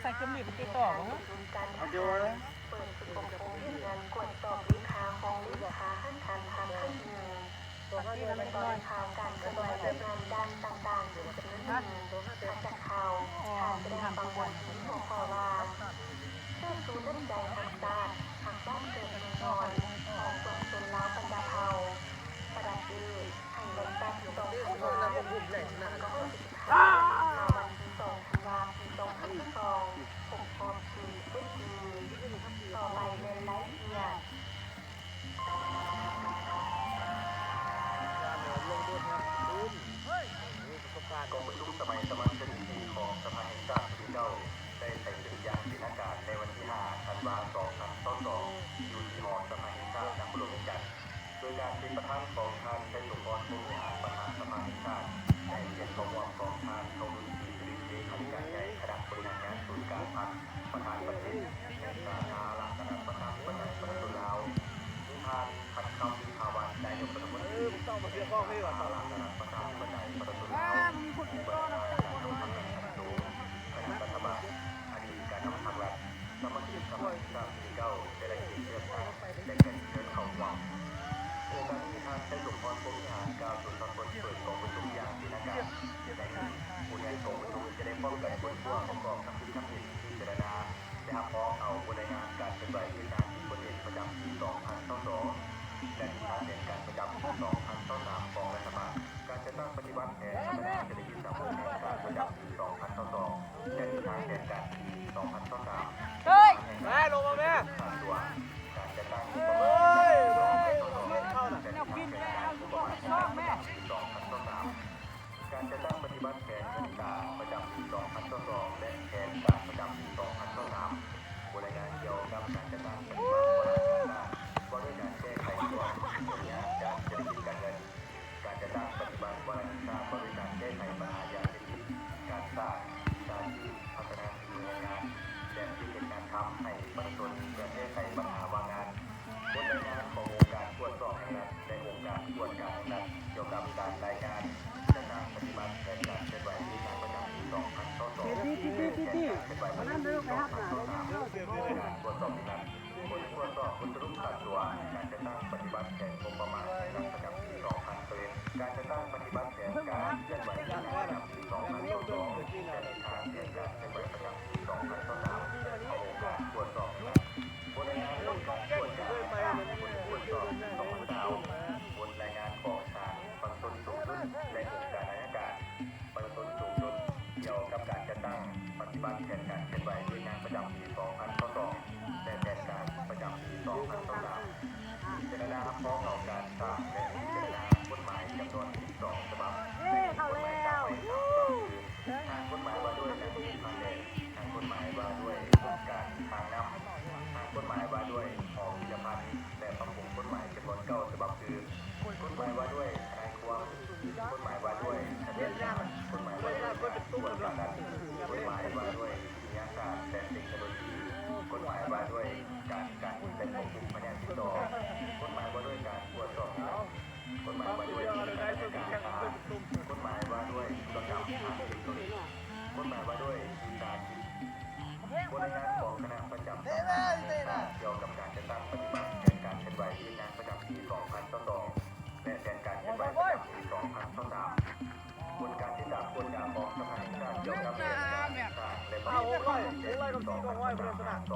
ใส่กระหมี่ติดต่อเดี๋ยวเปิดสุกโปงเงินกดตอบลูกค้าของลูกค้าหันทันทางขึ้นตัวเขาจะเป็นตอนข่าวการกระจายงานด้านต่างๆหรือจะเป็นการจัดข่าวการแสดงบางวันที่หัวข้อว่าเพื่อสู้น้ำใจทางชาติทางบ้านเกิดเมืองนอนของกลุ่มชนลาวปัญญาเผ่าประดับดื้อให้ลงตาที่ตรงธันวาคมก็ให้สิทธิ์วันที่2 ธันวาคม2022ผมพร้อมคือทุกทีต่อไปในไลฟ์เนี่ยกองประชุมสมัยสมัครสถิติของสภาแห่งชาติที่เจ้าได้ใส่เป็นยางศิลาการในวันที่5 ธันวาคม 2522อยู่ที่หอสภาแห่งชาติณพระบรมจันทร์โดยการเป็นประธานของท่านได้สมบูรณ์ผู้บริหารประธานสภาแห่งชาติในเกียรติของท่านเขาดุลศรีสิริเลขาธิการใหญ่คณะบริหารงานศูนย์การพัฒน์ประธานประเทศในสาขาหลักคณะประธานประเทศประเทศลาวนิทานพันคำวิภาวันนายกรัฐมนตรีต้องมาเกี่ยวข้องให้ว่าหลักคณะประธานประเทศประเทศลาวผู้บริหารการทำงานขั้นสูงคณะรัฐบาลอดีตการนำทางรัฐสมาชิกสภาแห่งชาติที่เก้าได้ได้เลือกตั้งได้แก่เชิญเข้าวังโครงการนี้ทางได้ส่งมอบผู้บริหารกล่าวถึงตอนเปิดกองประชุมอย่างเป็นทางการในผู้ใหญ่กองประชุมจะได้ป้องกันผลพวงประกอบกับที่ทำเองที่เจรนาและหักพ้องเอาบริหารการเป็นใบที่การที่ประเทศประจำปี 2022และที่ทางเด่นการประจำปี 2023ของรัฐบาลการจะตั้งปฏิบัติแผนพัฒนาเศรษฐกิจสังคมแห่งชาติประจำปี 2022และที่ทางเด่นการปี 2023เฮ้ยแม่ลงมาแม่ตัวการจะตั้งปฏิบัติการจะตั้งปฏิบัติแผนการประจำปี 2022และแผนการประจำปี 2023บริการเกี่ยวกับการจะตั้งปฏิบัติบริการว่าด้วยการแก้ไขตัวปัญหาด้านเศรษฐกิจการเงินการจะตั้งปฏิบัติบริการบริการแก้ไขปัญหายาเสพติดการสร้างการพัฒนาฝีมือแรงงานและที่เป็นการทำให้ประชาชนเพื่อแก้ไขปัญหาว่างงานบนรายงานขององค์การตรวจสอบแห่งรัฐและองค์การตรวจการแห่งรัฐเกี่ยวกับการรายงานและการปฏิบัติแผนการเคลื่อนไหวที่งานประจำปี 2022และแผนการเคลื่อนไหวประจำปี 2023การตรวจสอบที่นั้นผลตรวจสอบผลสรุปขาดตัวการจะตั้งปฏิบัติแผนงบประมาณการประจำปี 2021การจะตั้งปฏิบัติแผนการเคลื่อนไหวที่งานประจำปี 2022และในทางแผนการเคลื่อนไหวประจำปี 2023ขององค์การตรวจสอบที่นั้นบนรายงานของการตรวจสอบบนรายงานของทางบางตนสูงสุดและองค์การอายการบางตนสูงสุดเกี่ยวกับการจะตั้งปฏิบัติแผนการเคลื่อนไหวด้วยงานประจำปี 2022และแผนการประจำปี 2023พิจารณารับฟ้องเอาการสร้างและพิจารณากฎหมายจำนวน12ฉบับและกฎหมายตามไปตามฉบับคือทางกฎหมายว่าด้วยการที่พันเลนทางกฎหมายว่าด้วยการทางน้ำทางกฎหมายว่าด้วยของพิจารณาและปรับปรุงกฎหมายจำนวน9ฉบับคือกฎหมายว่าด้วยทนายความกฎหมายว่าด้วยทะเบียนราษฎร์กฎหมายว่าด้วยการตรวจประกันกฎหมายว่าด้วยวิทยาศาสตร์และเทคโนโลยีกฎหมายว่าด้วยการและควบคุมพยานติดต่อกฎหมายว่าด้วยการตรวจสอบกฎหมายว่าด้วยการกฎหมายว่าด้วยธุรกรรมทางอิเล็กทรอนิกส์กฎหมายว่าด้วยการบริการของคณะประจำเกี่ยวกับการจัดตั้งปฏิบัติแผนการเคลื่อนไหวที่งานประจำปี 2022และแผนการเคลื่อนไหวประจำปี 2023บนการที่จากคนอย่างของสภาแห่งชาติเกี่ยวกับการสร้างและบริการ2025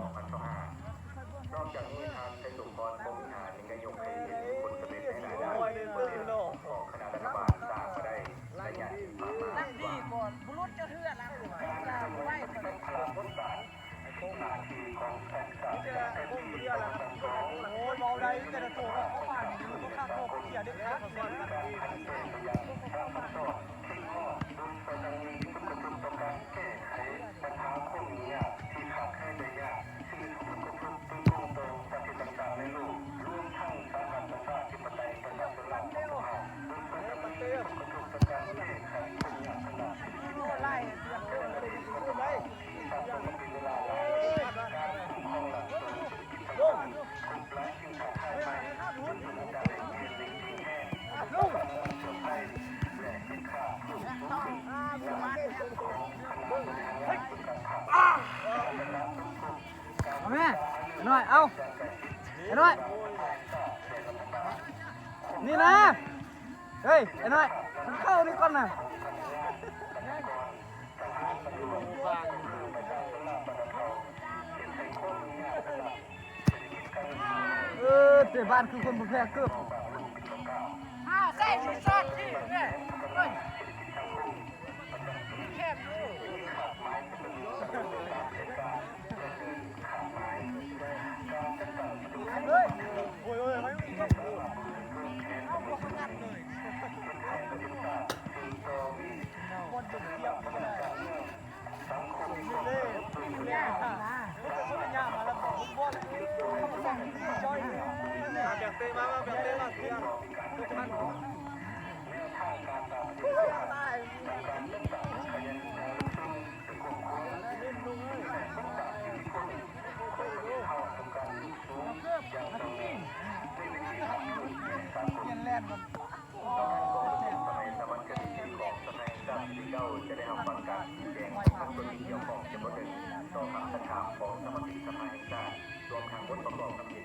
นอกจากนี้ทางไทยสุขรกรมวิหารยังได้ยกให้เป็นคนสำเร็จในหลายด้านของคณะรัฐบาลสร้างมาได้ระยะที่ผ่านมาว่าบุรุษจะเทื่อแล้วไว้เป็นพลังบทบาทหน้าที่ของแฟนคลับเป็นที่ต้องสังเคราะห์โอ้ยมองได้แต่ละตัวเขาผ่านอยู่ทุกข้างโลกเขียนได้ครับการพันเติมอย่างพระพุทธเจ้าที่ข้อดุลไปทางนี้ทุกกระตุ้นต่อการแก้ไขปัญหาข้อนี้ที่ขาดแคลนได้ยากชีวิตทุกกระตุ้นตึงตรงตรงประเทศต่างๆในโลกรวมทั้งสหประชาธิปไตยประชาชนลาวทุกภาคโดยส่วนใหญ่ทุกกระตุ้นต่อการแก้ไขปัญหาทางด้านเศรษฐกิจการเงินการเงินของประเทศที่สร้างตัวเป็นเวลาหลายการคุ้มครองหลักส่วนเศรษฐกิจทางการคนปลายจึงขาดหายไปจนถึงการได้เงินในที่แห้ง น่อยเอาไอ้น้อยนี่นะเฮ้ยไอ้น้อยมันเข้านี่ก่อนนะเตะบ้านคือคนบุกแพ้เกือบใส่ชุดช็อตที่เนี่ยแคบดูเฮ้ยโอ้ยไม่เอาพวกมันงัดเลยบอลจุดเดียวเนี่ยเขาเป็นยามาแล้วบอกบอลเขามาสั่งจอยแบ่งเต้มาแบ่งเต้มาเพื่อนมันตายเล่นแบบสมัยสมัครกันที่ของสมัยสามสิบเก้าจะได้ทำฟังการชี้แจงทั้งตัวที่เกี่ยวข้องจำนวนหนึ่งต่อคำสัญญาของสมาชิกสภาแห่งชาติรวมทั้งบทประกอบคำเห็น